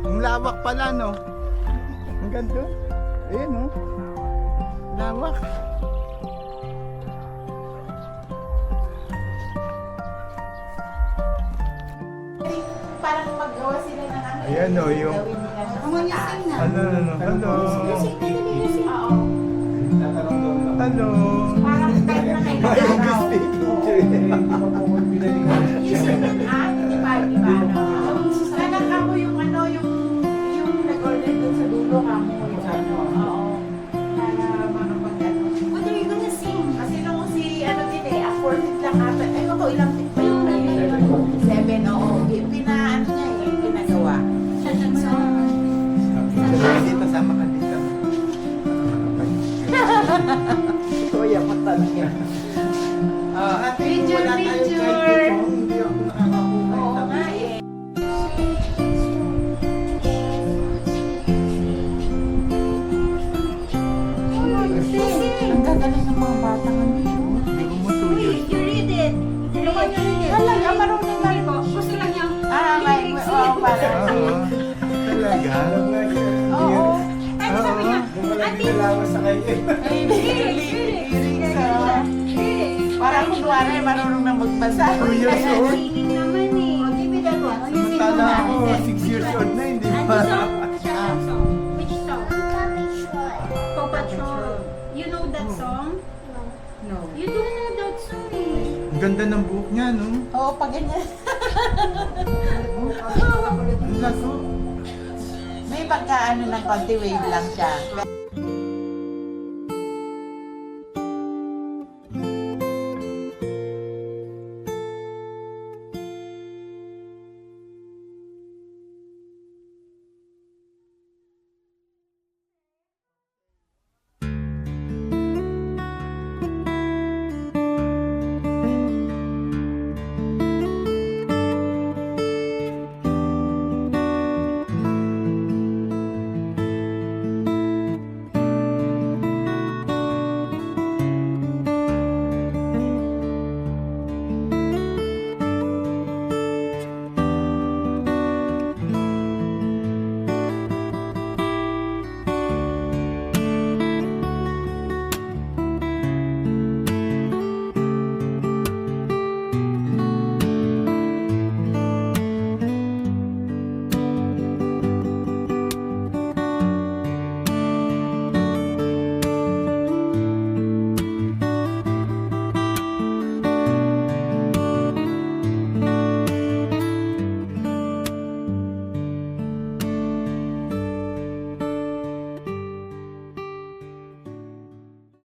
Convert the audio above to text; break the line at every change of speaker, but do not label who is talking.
Ang lawak pala, no? Ang ganda. Ayan, no? Lawak.
Parang maggawa sila ng ano.
Ayan, no? Yung...
Gawin nila sa
Umanyasin na.
Ano? Hello?
Oo.
Hello?
Parang kahit na kailang araw. Di ba? Nanak ako yung ano, yung nag-order doon sa dulo kamo. Yung ano, oo. Para makapag-ano.
What are you gonna sing?
Kasi nung si, ano din eh, afforded lang ata. Ay, ko ilang tip pa yung 7, oo. Pinaano niya eh, pinagawa.
Shashan song.
Dito, sama ka dito. Kuya, talaga. Ate,
Picture,
wala tayong
picture.
guide dito. Hindi ako nakakakuha.
Oo nga eh. Ang gagaling ng mga batang ano yun.
Hindi ko matulog.
You read it.
Talaga, marunong na rin.
Gusto lang yung
Oo, parang.
Oo. Talaga?
Oo.
Ano sabi niya? Ate,
Lyrics, parang kunwari, marunong na magbasa.
2 years old?
singing naman eh. Give me that one.
Samantala ako, 6 years old na, hindi
Ano
pa.
song? Shashan song. Which song? Paw Patrol. You know that song?
No.
You don't know that song eh.
Ang ganda ng buhok niya, no?
Oo, pag ganyan.
Ang lako.
May pagkaano ng konti wave lang siya.